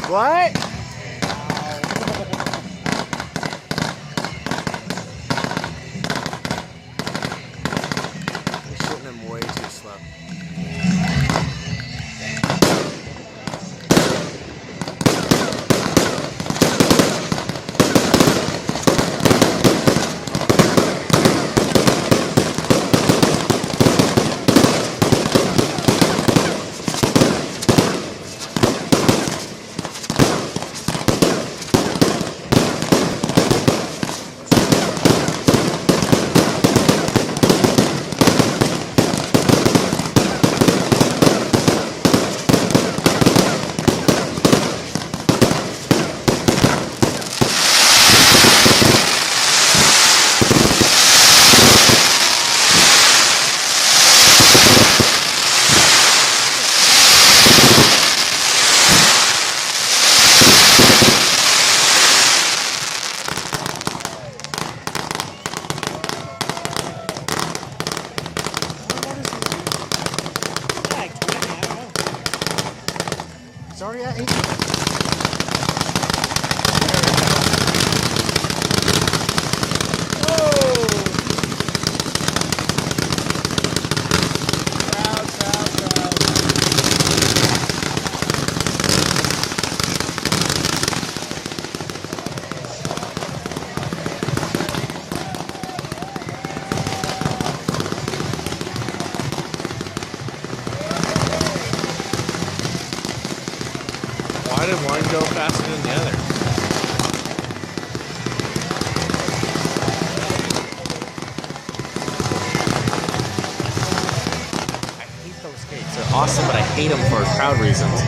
What? You're shooting them way too slow. It's already at 8. Why did one go faster than the other? I hate those skates. They're awesome, but I hate them for crowd reasons.